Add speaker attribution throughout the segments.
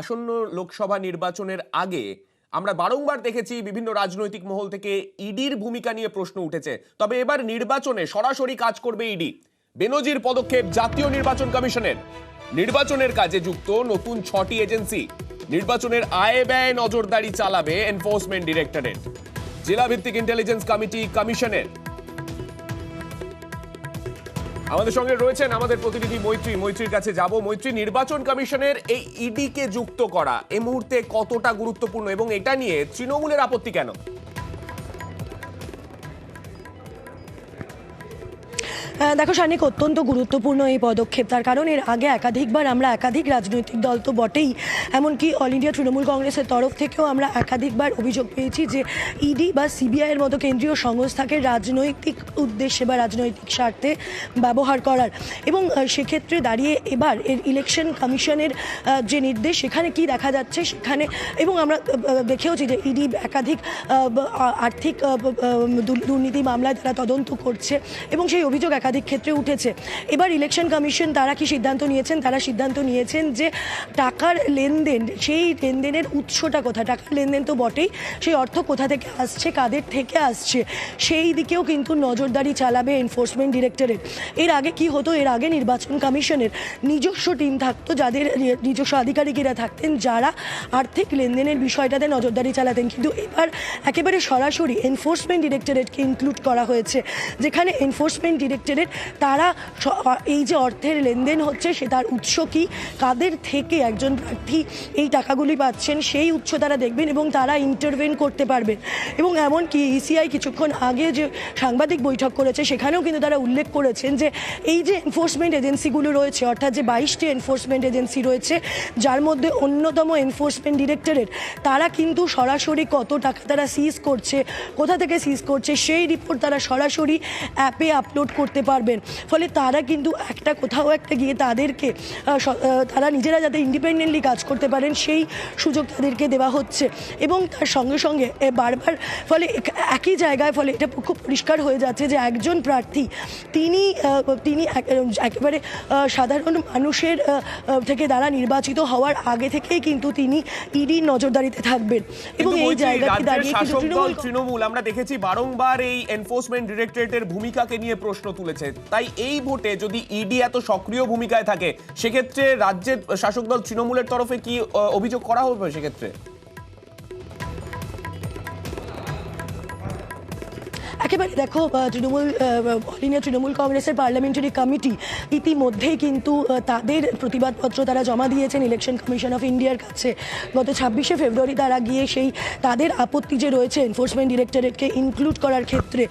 Speaker 1: আসন্ন লোকসভা নির্বাচনের আগে আমরা বারংবার দেখেছি বিভিন্ন রাজনৈতিক মহল থেকে ইডির ভূমিকা নিয়ে প্রশ্ন উঠেছে। তবে এবার নির্বাচনে সরাসরি কাজ করবে ইডি। বেনজির পদক্ষেপ জাতীয় নির্বাচন কমিশনের। নির্বাচনের কাজে যুক্ত নতুন 6টি এজেন্সি। নির্বাচনের আয় ব্যয় নজরদারি চালাবে এনফোর্সমেন্ট ডিরেক্টরেট। জেলা ভিত্তিক ইন্টেলিজেন্স কমিটি কমিশনের। আমাদের সঙ্গে রয়েছেন আমাদের প্রতিনিধি মৈত্রীর কাছে যাব। মৈত্রী, নির্বাচন কমিশনের এই ইডি কে যুক্ত করা এই মুহূর্তে কতটা গুরুত্বপূর্ণ এবং এটা নিয়ে তৃণমূলের আপত্তি কেন?
Speaker 2: দেখো সানিক, অত্যন্ত গুরুত্বপূর্ণ এই পদক্ষেপ। তার কারণ এর আগে একাধিকবার আমরা একাধিক রাজনৈতিক দল তো বটেই, এমনকি অল ইন্ডিয়া তৃণমূল কংগ্রেসের তরফ থেকেও আমরা একাধিকবার অভিযোগ পেয়েছি যে ইডি বা সিবিআইয়ের মতো কেন্দ্রীয় সংস্থাকে রাজনৈতিক উদ্দেশ্যে বা রাজনৈতিক স্বার্থে ব্যবহার করার। এবং সেক্ষেত্রে দাঁড়িয়ে এবার এর ইলেকশন কমিশনের যে নির্দেশ, সেখানে কি দেখা যাচ্ছে সেখানে, এবং আমরা দেখেওছি যে ইডি একাধিক আর্থিক দুর্নীতি মামলায় তারা তদন্ত করছে এবং সেই অভিযোগ একাধিক ক্ষেত্রে উঠেছে। এবার ইলেকশন কমিশন তারা কি সিদ্ধান্ত নিয়েছেন? তারা সিদ্ধান্ত নিয়েছেন যে টাকার লেনদেন, সেই লেনদেনের উৎসটা কোথা, টাকার লেনদেন তো বটেই, সেই অর্থ কোথা থেকে আসছে, কাদের থেকে আসছে, সেই দিকেও কিন্তু নজরদারি চালাবে এনফোর্সমেন্ট ডিরেক্টরেট। এর আগে কি হতো? এর আগে নির্বাচন কমিশনের নিজস্ব টিম থাকতো, যাদের নিজস্ব আধিকারিকেরা থাকতেন, যারা আর্থিক লেনদেনের বিষয়টাতে নজরদারি চালাতেন। কিন্তু এবার একেবারে সরাসরি এনফোর্সমেন্ট ডিরেক্টরেটকে ইনক্লুড করা হয়েছে, যেখানে এনফোর্সমেন্ট ডিরেক্টরেট তারা এই যে অর্থের লেনদেন হচ্ছে সে তার উৎস কি, কাদের থেকে একজন প্রার্থী এই টাকাগুলি পাচ্ছেন, সেই উৎস তারা দেখবেন এবং তারা ইন্টারভেন করতে পারবেন। এবং এমনকি ইসিআই কিছুক্ষণ আগে যে সাংবাদিক বৈঠক করেছে, সেখানেও কিন্তু তারা উল্লেখ করেছেন যে এই যে এনফোর্সমেন্ট এজেন্সিগুলো রয়েছে, অর্থাৎ যে 22টি এনফোর্সমেন্ট এজেন্সি রয়েছে, যার মধ্যে অন্যতম এনফোর্সমেন্ট ডিরেক্টরেট, তারা কিন্তু সরাসরি কত টাকা তারা সিজ করছে, কোথা থেকে সিজ করছে, সেই রিপোর্ট তারা সরাসরি অ্যাপে আপলোড করতে পারবেন। ফলে তারা কিন্তু একটা কোথাও একটা গিয়ে তাদেরকে তারা নিজেরা যাতে ইন্ডিপেন্ডেন্টলি কাজ করতে পারেন, সেই সুযোগ তাদেরকে দেওয়া হচ্ছে। এবং তার সঙ্গে সঙ্গে বারবার ফলে একই জায়গায়, ফলে এটা খুব পরিষ্কার হয়ে যাচ্ছে যে একজন প্রার্থী তিনি একেবারে সাধারণ মানুষের থেকে দ্বারা নির্বাচিত হওয়ার আগে থেকেই কিন্তু তিনি ইডির নজরদারিতে থাকবেন। এবং এই জায়গাটি দাঁড়িয়ে
Speaker 1: তৃণমূল আমরা দেখেছি বারংবার এই এনফোর্সমেন্ট ডিরেক্টরেটের ভূমিকাকে নিয়ে প্রশ্ন তুলেছে। তাই এই ভোটে যদি ইডি এত সক্রিয় ভূমিকায় থাকে, সেক্ষেত্রে রাজ্যের শাসক দল তৃণমূলের তরফে কি অভিযোগ করা হবে সেক্ষেত্রে?
Speaker 2: একেবারে দেখো, অল ইন্ডিয়া তৃণমূল কংগ্রেসের পার্লামেন্টারি কমিটি ইতিমধ্যেই কিন্তু তাদের প্রতিবাদপত্র তারা জমা দিয়েছেন ইলেকশন কমিশন অফ ইন্ডিয়ার কাছে। গত 26শে ফেব্রুয়ারি তারা গিয়ে সেই তাদের আপত্তি যে রয়েছে এনফোর্সমেন্ট ডিরেক্টরেটকে ইনক্লুড করার ক্ষেত্রে,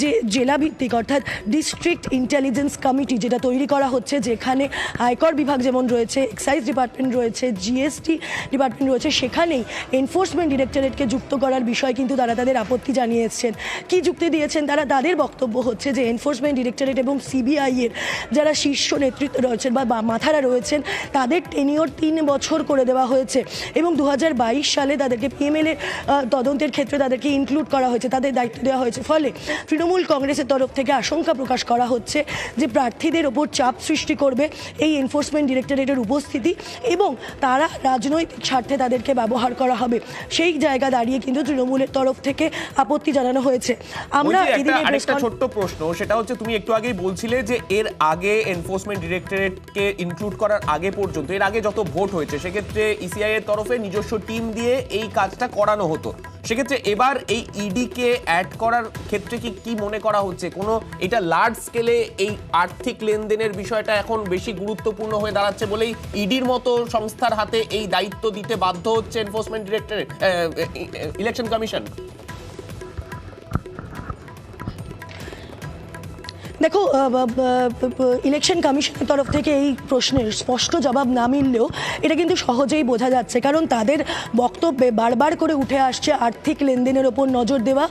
Speaker 2: যে জেলাভিত্তিক অর্থাৎ ডিস্ট্রিক্ট ইন্টেলিজেন্স কমিটি যেটা তৈরি করা হচ্ছে, যেখানে আয়কর বিভাগ যেমন রয়েছে, এক্সাইজ ডিপার্টমেন্ট রয়েছে, জিএসটি ডিপার্টমেন্ট রয়েছে, সেখানেই এনফোর্সমেন্ট ডিরেক্টরেটকে যুক্ত করার বিষয় কিন্তু তারা তাদের আপত্তি জানিয়ে এসছেন। কি যুক্তি দিয়েছেন তারা? তাদের বক্তব্য হচ্ছে যে এনফোর্সমেন্ট ডিরেক্টরেট এবং সিবিআই এর যারা শীর্ষ নেতৃত্ব রয়েছেন বা মাথারা রয়েছেন, তাদের টেনিওর 3 বছর করে দেওয়া হয়েছে এবং 2022 সালে তাদেরকে পিএমএল এর তদন্তের ক্ষেত্রে তাদেরকে ইনক্লুড করা হয়েছে, তাদের দায়িত্ব দেওয়া হয়েছে। ফলে তৃণমূল কংগ্রেসের তরফ থেকে আশঙ্কা প্রকাশ করা হচ্ছে যে প্রার্থীদের ওপর চাপ সৃষ্টি করবে এই এনফোর্সমেন্ট ডিরেক্টরেটের উপস্থিতি এবং তারা রাজনৈতিক স্বার্থে তাদেরকে ব্যবহার করা হবে। সেই জায়গা দাঁড়িয়ে কিন্তু তৃণমূলের তরফ থেকে আপত্তি জানানো হয়েছে। আমরা
Speaker 1: আরেকটা ছোট্ট প্রশ্ন, সেটা হচ্ছে তুমি একটু আগেই বলছিলে যে এর আগে এনফোর্সমেন্ট ডিরেক্টরেটকে ইনক্লুড করার আগে পর্যন্ত, এর আগে যত ভোট হয়েছে, সেক্ষেত্রে ইসিআই এর তরফে নিজস্ব টিম দিয়ে এই কাজটা করানো হতো। সেক্ষেত্রে এবার এই ইডি কে অ্যাড করার ক্ষেত্রে কি মনে করা হচ্ছে কোনো এটা লার্জ স্কেলে এই আর্থিক লেনদেনের বিষয়টা এখন বেশি গুরুত্বপূর্ণ হয়ে দাঁড়াচ্ছে বলেই ইডির মতো সংস্থার হাতে এই দায়িত্ব দিতে বাধ্য হচ্ছে এনফোর্সমেন্ট ডিরেক্টরেট, ইলেকশন কমিশন?
Speaker 2: দেখো, ইলেকশন কমিশনের তরফ থেকে এই প্রশ্নের স্পষ্ট জবাব না মিললেও এটা কিন্তু সহজেই বোঝা যাচ্ছে, কারণ তাদের বক্তব্যে বারবার করে উঠে আসছে আর্থিক লেনদেনের ওপর নজর দেওয়া,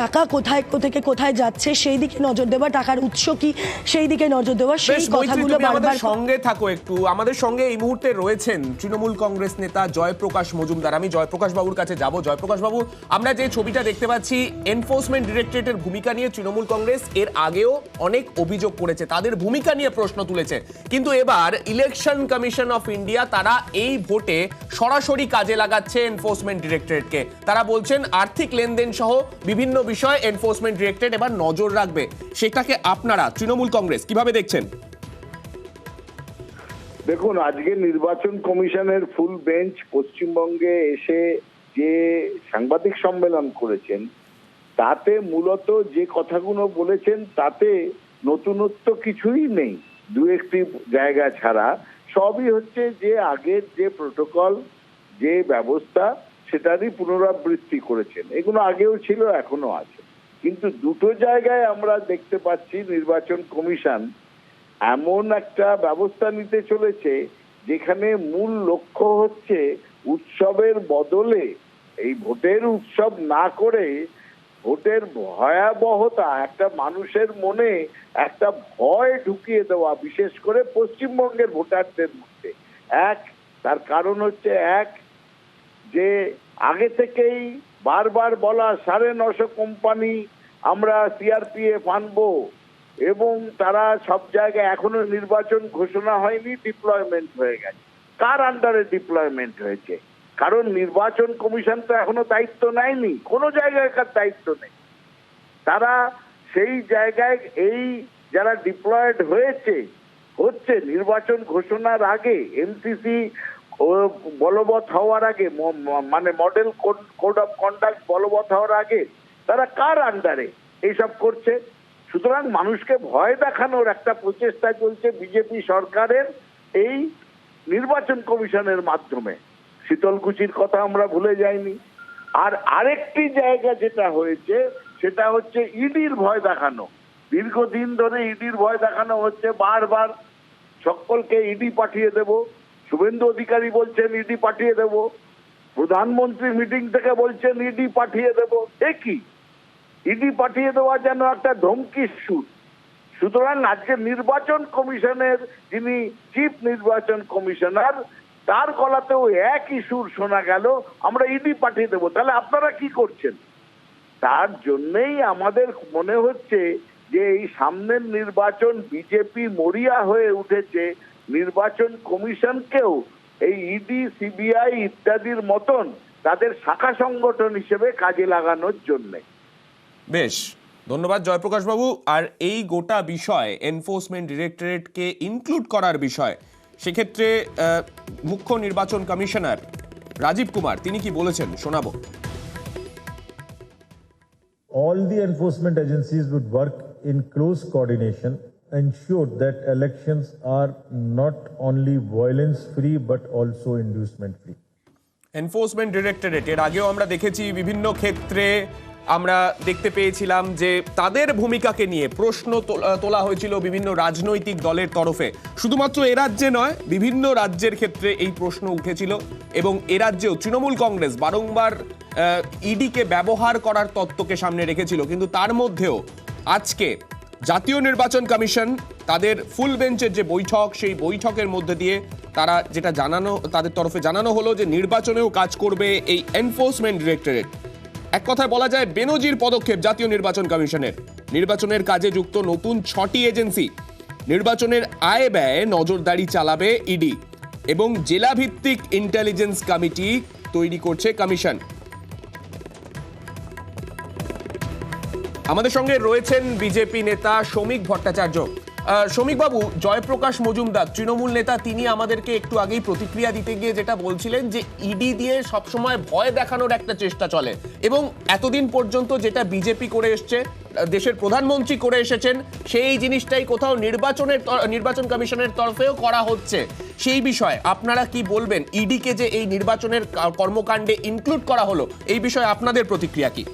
Speaker 2: টাকা কোথায় থেকে কোথায় যাচ্ছে সেই দিকে নজর দেওয়া, টাকার উৎস কি সেই দিকে নজর দেওয়া, সেই কথাগুলো বারবার।
Speaker 1: সঙ্গে থাকো একটু, আমাদের সঙ্গে এই মুহূর্তে রয়েছেন তৃণমূল কংগ্রেস নেতা জয়প্রকাশ মজুমদার। আমি জয়প্রকাশ বাবুর কাছে যাব। জয়প্রকাশ বাবু, আমরা যে ছবিটা দেখতে পাচ্ছি এনফোর্সমেন্ট ডিরেক্টরেটের ভূমিকা নিয়ে তৃণমূল কংগ্রেস এর আগেও অনেক অভিযোগ করেছে, তাদের ভূমিকা নিয়ে প্রশ্ন তুলেছে। কিন্তু এবার ইলেকশন কমিশন অফ ইন্ডিয়া তারা এই ভোটে সরাসরি কাজে লাগাচ্ছে এনফোর্সমেন্ট ডিরেক্টরেটকে। তারা বলছেন আর্থিক লেনদেন সহ বিভিন্ন বিষয়ে এনফোর্সমেন্ট ডিরেক্টরেট এবার নজর রাখবে। সেটাকে আপনারা তৃণমূল কংগ্রেস কিভাবে দেখছেন?
Speaker 3: দেখুন, আজকে নির্বাচন কমিশনের ফুল বেঞ্চ পশ্চিমবঙ্গে এসে যে সাংবাদিক সম্মেলন করেছেন, তাতে মূলত যে কথাগুলো বলেছেন তাতে নতুনত্ব কিছুই নেই। দু একটি জায়গা ছাড়া সবই হচ্ছে যে আগের যে প্রোটোকল, যে ব্যবস্থা, সেটারই পুনরাবৃত্তি করেছেন। এগুলো আগেও ছিল, এখনো আছে। কিন্তু দুটো জায়গায় আমরা দেখতে পাচ্ছি নির্বাচন কমিশন এমন একটা ব্যবস্থা নিতে চলেছে যেখানে মূল লক্ষ্য হচ্ছে উৎসবের বদলে এই ভোটের উৎসব না করে ভোটের ভয়াবহতা একটা মানুষের মনে একটা ভয় ঢুকিয়ে দেওয়া, বিশেষ করে পশ্চিমবঙ্গের ভোটারদের মধ্যে। তার কারণ হচ্ছে যে আগে থেকেই বারবার বলা 950 কোম্পানি আমরা সিআরপিএফ আনবো, এবং তারা সব জায়গায় এখনো নির্বাচন ঘোষণা হয়নি, ডিপ্লয়মেন্ট হয়ে গেছে। কার আন্ডারে ডিপ্লয়মেন্ট হয়েছে? কারণ নির্বাচন কমিশন তো এখনো দায়িত্ব নেয়নি, কোনো জায়গায় দায়িত্ব নেই। তারা সেই জায়গায় এই যারা ডিপ্লয়েড হচ্ছে নির্বাচন ঘোষণার আগে, এমসিসি বলবৎ হওয়ার আগে, মানে মডেল কোড অফ কন্ডাক্ট বলবৎ হওয়ার আগে তারা কার আন্ডারে এইসব করছে? সুতরাং মানুষকে ভয় দেখানোর একটা প্রচেষ্টা চলছে বিজেপি সরকারের এই নির্বাচন কমিশনের মাধ্যমে। শীতলকুচির কথা আমরা ভুলে যাইনি। আর আরেকটি জায়গা যেটা হয়েছে সেটা হচ্ছে ইডির ভয় দেখানো। দীর্ঘদিন ধরে ইডির ভয় দেখানো হচ্ছে, বারবার সকলকে ইডি পাঠিয়ে দেব। শুভেন্দু অধিকারী বলছেন ইডি পাঠিয়ে দেব, প্রধানমন্ত্রী মিটিং থেকে বলছেন ইডি পাঠিয়ে দেব। কি ইডি পাঠিয়ে দেওয়া যেন একটা ধমকির সুর। সুতরাং আজকে নির্বাচন কমিশনের যিনি চিফ নির্বাচন কমিশনার, তার গলাতেও একই সুর শোনা গেল, আমরা ইডি পাঠিয়ে দেবো। তাহলে আপনারা কি করছেন? তার জন্যই আমাদের মনে হচ্ছে যে এই সামনের নির্বাচন বিজেপি মরিয়া হয়ে উঠেছে নির্বাচন কমিশনকেও এই ইডি, সিবিআই ইত্যাদির মতন তাদের শাখা সংগঠন হিসেবে কাজে লাগানোর জন্যে।
Speaker 1: বেশ, ধন্যবাদ জয়প্রকাশ বাবু। আর এই গোটা বিষয় এনফোর্সমেন্ট ডিরেক্টরেটকে ইনক্লুড করার বিষয়, সেক্ষেত্রে মুখ্য নির্বাচন কমিশনার রাজীব কুমার তিনি কি বলেছেন শোনাবো।
Speaker 4: All the enforcement agencies would work in close coordination, ensure that elections are not only violence free but also inducement free.
Speaker 1: Enforcement directorate এর আগেও আমরা দেখেছি বিভিন্ন ক্ষেত্রে, আমরা দেখতে পেয়েছিলাম যে তাদের ভূমিকাকে নিয়ে প্রশ্ন তোলা হয়েছিল বিভিন্ন রাজনৈতিক দলের তরফে। শুধুমাত্র এ রাজ্যে নয়, বিভিন্ন রাজ্যের ক্ষেত্রে এই প্রশ্ন উঠেছিল, এবং এ রাজ্যেও তৃণমূল কংগ্রেস বারংবার ইডিকে ব্যবহার করার তত্ত্বকে সামনে রেখেছিল। কিন্তু তার মধ্যেও আজকে জাতীয় নির্বাচন কমিশন তাদের ফুল বেঞ্চের যে বৈঠক, সেই বৈঠকের মধ্যে দিয়ে তারা যেটা তাদের তরফে জানানো হলো যে নির্বাচনেও কাজ করবে এই এনফোর্সমেন্ট ডিরেক্টরেট। এক কথায় বলা যায় বেনজির পদক্ষেপ জাতীয় নির্বাচন কমিশনের। নির্বাচনের কাজে যুক্ত নতুন 6টি এজেন্সি, নির্বাচনের আয় ব্যয়ে নজরদারি চালাবে ইডি, এবং জেলা ভিত্তিক ইন্টেলিজেন্স কমিটি তৈরি করছে কমিশন। আমাদের সঙ্গে রয়েছেন বিজেপি নেতা শ্রমিক ভট্টাচার্য। শ্রমিক বাবু, জয়প্রকাশ মজুমদার তৃণমূল নেতা, তিনি আমাদেরকে একটু আগেই প্রতিক্রিয়া দিতে গিয়ে যেটা বলছিলেন যে ইডি দিয়ে সবসময় ভয় দেখানোর একটা চেষ্টা চলে, এবং এতদিন পর্যন্ত যেটা বিজেপি করে এসছে, দেশের প্রধানমন্ত্রী করে এসেছেন, সেই জিনিসটাই কোথাও নির্বাচন কমিশনের তরফেও করা হচ্ছে। সেই বিষয়ে আপনারা কি বলবেন? ইডিকে যে এই নির্বাচনের কর্মকাণ্ডে ইনক্লুড করা হলো, এই বিষয়ে আপনাদের প্রতিক্রিয়া কি?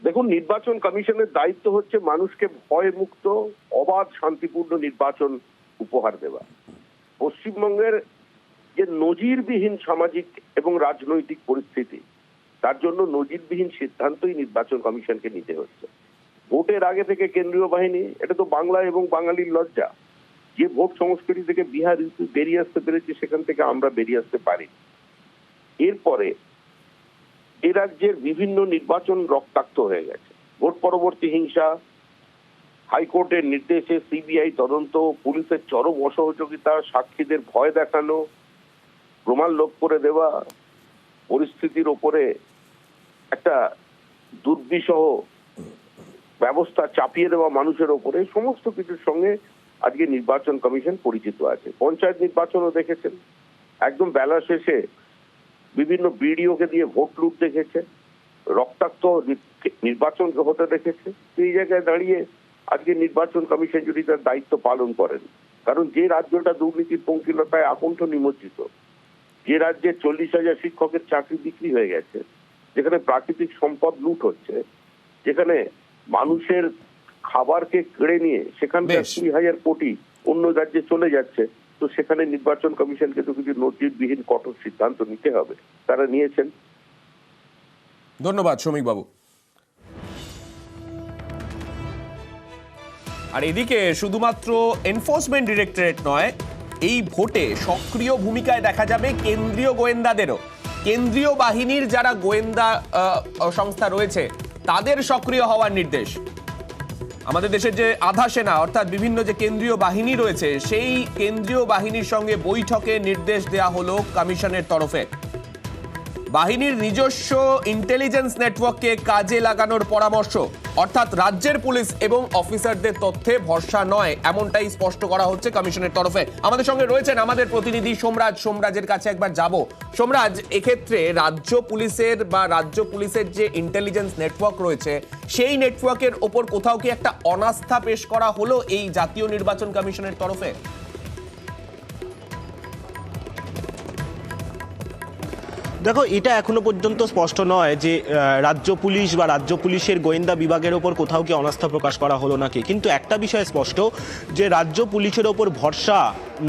Speaker 5: দেখুন, নির্বাচন কমিশনের দায়িত্ব হচ্ছে মানুষকে ভয়মুক্ত, অবাধ, শান্তিপূর্ণ নির্বাচন উপহার দেওয়া। পশ্চিমবঙ্গের যে নজিরবিহীন সামাজিক এবং রাজনৈতিক পরিস্থিতি, তার জন্য নজিরবিহীন সিদ্ধান্তই নির্বাচন কমিশনকে নিতে হচ্ছে। ভোটের আগে থেকে কেন্দ্রীয় বাহিনী, এটা তো বাংলা এবং বাঙালির লজ্জা, যে ভোট সংস্কৃতি থেকে বিহার বেরিয়ে আসতে পেরেছে, সেখান থেকে আমরা বেরিয়ে আসতে পারি। এরপরে এ রাজ্যের বিভিন্ন নির্বাচন রক্তাক্ত হয়ে গেছে। ভোট পরবর্তী হিংসা, হাইকোর্টের নির্দেশে সিবিআই তদন্ত, পুলিশের চরম অসহযোগিতা, সাক্ষীদের ভয় দেখানো, প্রমাণ লোপ করে দেওয়া, পরিস্থিতির ওপরে একটা দুর্বিষহ ব্যবস্থা চাপিয়ে দেওয়া মানুষের ওপরে, সমস্ত কিছুর সঙ্গে আজকে নির্বাচন কমিশন পরিচিত আছে। পঞ্চায়েত নির্বাচনও দেখেছেন, একদম বেলা শেষে বিভিন্ন বিডিওকে দিয়ে ভোট লুট দেখেছে, রক্তাক্ত নির্বাচন হতে দেখেছে। এই জায়গায় দাঁড়িয়ে আজকে নির্বাচন কমিশন যদি তার দায়িত্ব পালন করেন, কারণ যে রাজ্যটা দুর্নীতির পঙ্কিলতায় আকণ্ঠ নিমজ্জিত, যে রাজ্যে 40,000 শিক্ষকের চাকরি বিক্রি হয়ে গেছে, যেখানে প্রাকৃতিক সম্পদ লুট হচ্ছে, যেখানে মানুষের খাবারকে কেড়ে নিয়ে সেখানকার
Speaker 1: বেশ।
Speaker 5: 20,000 কোটি অন্য রাজ্যে চলে যাচ্ছে, তো সেখানে নির্বাচন কমিশনকে তো কিছু নজিরবিহীন কঠোর সিদ্ধান্ত নিতে হবে। তারা নিয়েছেন।
Speaker 1: ধন্যবাদ শ্রমিক বাবু। আর এদিকে শুধুমাত্র এনফোর্সমেন্ট ডিরেক্টরেট নয়, এই ভোটে সক্রিয় ভূমিকায় দেখা যাবে কেন্দ্রীয় গোয়েন্দাদেরও। কেন্দ্রীয় বাহিনীর যারা গোয়েন্দা সংস্থা রয়েছে তাদের সক্রিয় হওয়ার নির্দেশ। আমাদের দেশের যে আধা সেনা অর্থাৎ বিভিন্ন যে কেন্দ্রীয় বাহিনী রয়েছে, সেই কেন্দ্রীয় বাহিনীর সঙ্গে বৈঠকে নির্দেশ দেয়া হলো কমিশনের তরফে। বাহিনীর নিজস্ব ইন্টেলিজেন্স নেটওয়ার্ককে কাজে লাগানোর পরামর্শ, অর্থাৎ রাজ্যের পুলিশ এবং অফিসারদের তথ্যে ভরসা নয়, এমনটাই স্পষ্ট করা হচ্ছে কমিশনের তরফে। আমাদের সঙ্গে রয়েছেন আমাদের প্রতিনিধি সোমরাজ। সোমরাজের কাছে একবার যাব। সোমরাজ, এক্ষেত্রে রাজ্য পুলিশের যে ইন্টেলিজেন্স নেটওয়ার্ক রয়েছে, সেই নেটওয়ার্কের ওপর কোথাও কি একটা অনাস্থা পেশ করা হলো এই জাতীয় নির্বাচন কমিশনের তরফে?
Speaker 6: দেখো, এটা এখনো পর্যন্ত স্পষ্ট নয় যে রাজ্য পুলিশ বা রাজ্য পুলিশের গোয়েন্দা বিভাগের ওপর কোথাও কি অনাস্থা প্রকাশ করা হলো নাকি, কিন্তু একটা বিষয় স্পষ্ট যে রাজ্য পুলিশের ওপর ভরসা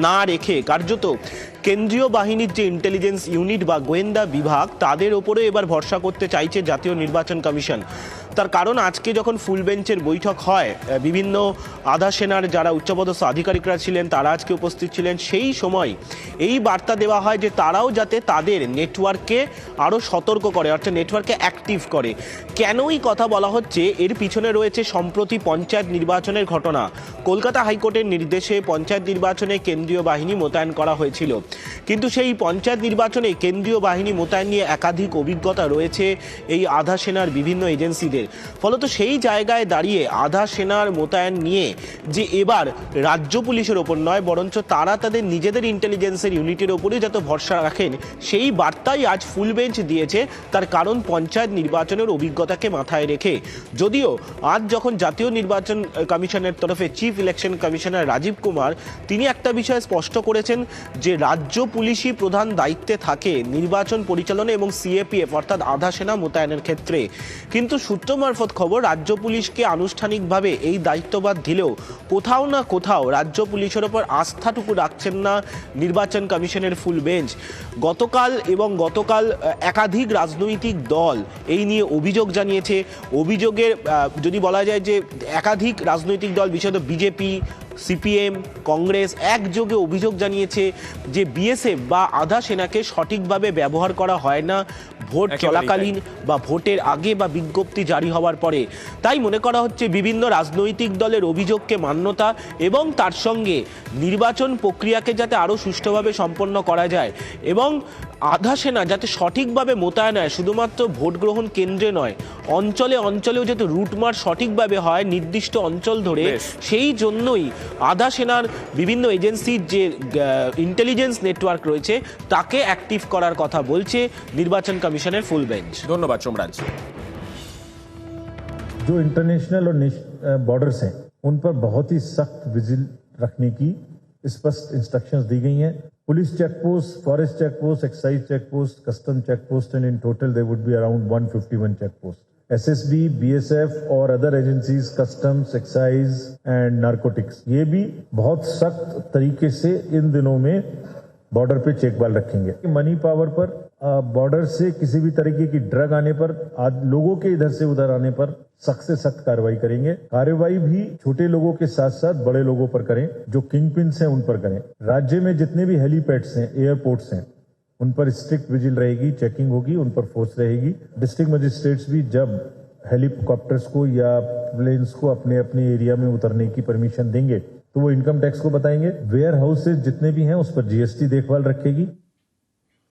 Speaker 6: না রেখে কার্যত কেন্দ্রীয় বাহিনীর যে ইন্টেলিজেন্স ইউনিট বা গোয়েন্দা বিভাগ, তাদের ওপরে এবার ভরসা করতে চাইছে জাতীয় নির্বাচন কমিশন। তার কারণ আজকে যখন ফুল বেঞ্চের বৈঠক হয়, বিভিন্ন আধা সেনার যারা উচ্চপদস্থ আধিকারিকরা ছিলেন তারা আজকে উপস্থিত ছিলেন, সেই সময় এই বার্তা দেওয়া হয় যে তারাও যাতে তাদের নেটওয়ার্ককে আরও সতর্ক করে, অর্থাৎ নেটওয়ার্ককে অ্যাক্টিভ করে। কেনই কথা বলা হচ্ছে, এর পিছনে রয়েছে সম্প্রতি পঞ্চায়েত নির্বাচনের ঘটনা। কলকাতা হাইকোর্টের নির্দেশে পঞ্চায়েত নির্বাচনে কেন্দ্রীয় বাহিনী মোতায়েন করা হয়েছিল, কিন্তু সেই পঞ্চায়েত নির্বাচনে কেন্দ্রীয় বাহিনী মোতায়েন নিয়ে একাধিক অভিজ্ঞতা রয়েছে এই আধা সেনার বিভিন্ন এজেন্সিদের। ফলত সেই জায়গায় দাঁড়িয়ে আধা সেনার মোতায়েন নিয়ে যে এবার রাজ্য পুলিশের ওপর নয়, বরঞ্চ তারা তাদের নিজেদের ইন্টেলিজেন্সের ইউনিটের ওপরে যাতে ভরসা রাখেন, সেই বার্তাই আজ ফুল বেঞ্চ দিয়েছে। তার কারণ পঞ্চায়েত নির্বাচনের অভিজ্ঞতাকে মাথায় রেখে। যদিও আজ যখন জাতীয় নির্বাচন কমিশনের তরফে chief election commissioner Rajiv Kumar, তিনি একটা বিষয় স্পষ্ট করেছেন যে রাজ্য পুলিশই প্রধান দায়িত্বে থাকে নির্বাচন পরিচালনা এবং সিএপিএফ অর্থাৎ আধা সেনা মোতায়েনের ক্ষেত্রে, কিন্তু সূত্র মারফত খবর রাজ্য পুলিশকে আনুষ্ঠানিকভাবে এই দায়িত্বভার দিলেও কোথাও না কোথাও রাজ্য পুলিশের ওপর আস্থাটুকু রাখছেন না নির্বাচন কমিশনের ফুল বেঞ্চ। গতকাল একাধিক রাজনৈতিক দল এই নিয়ে অভিযোগ জানিয়েছে। অভিযোগের যদি বলা যায় যে একাধিক রাজনৈতিক দল, বিশেষত বিজেপি, সিপিএম, কংগ্রেস একযোগে অভিযোগ জানিয়েছে যে বিএসএফ বা আধা সেনাকে সঠিকভাবে ব্যবহার করা হয় না ভোট চলাকালীন বা ভোটের আগে বা বিজ্ঞপ্তি জারি হওয়ার পরে। তাই মনে করা হচ্ছে বিভিন্ন রাজনৈতিক দলের অভিযোগকে মান্যতা এবং তার সঙ্গে নির্বাচন প্রক্রিয়াকে যাতে আরও সুষ্ঠুভাবে সম্পন্ন করা যায় এবং আধা সেনা যাতে সঠিকভাবে মোতায়েন হয়, শুধুমাত্র ভোট গ্রহণ কেন্দ্রে নয়, অঞ্চলে অঞ্চলেও যাতে রুটমার্চ সঠিকভাবে হয় নির্দিষ্ট অঞ্চল ধরে, সেই জন্যই আধা সেনার বিভিন্ন এজেন্সির যে ইন্টেলিজেন্স নেটওয়ার্ক রয়েছে তাকে অ্যাক্টিভ করার কথা বলছে নির্বাচন কমিশনের ফুল বেঞ্চ।
Speaker 1: ধন্যবাদ সোমরাজ।
Speaker 4: जो इंटरनेशनल और बॉर्डर्स हैं उन पर बहुत ही सख्त विजिल रखने की स्पष्ट इंस्ट्रक्शंस दी गई हैं। Police check post, forest check post, excise check post, custom check post and in total there would be around 151 check post. SSB, BSF और other agencies, customs, excise and narcotics, ये भी बहुत सख्त तरीके से इन दिनों में बॉर्डर पे चेक वाल रखेंगे। मनी पावर पर, बॉर्डर से किसी भी तरीके की ड्रग आने पर, लोगों के इधर से उधर आने पर सख्त से सख्त कार्रवाई करेंगे। कार्रवाई भी छोटे लोगों के साथ साथ बड़े लोगों पर करें, जो किंग पिन्स हैं उन पर करें। राज्य में जितने भी हेलीपैड्स हैं, एयरपोर्ट्स हैं, उन पर स्ट्रिक्ट विजिल रहेगी, चेकिंग होगी, उन पर फोर्स रहेगी। डिस्ट्रिक्ट मजिस्ट्रेट्स भी जब हेलीकॉप्टर्स को या प्लेन्स को अपने अपने एरिया में उतरने की परमिशन देंगे तो वो इनकम टैक्स को बताएंगे। वेयर हाउसेज जितने भी हैं उस पर जीएसटी देखभाल रखेगी।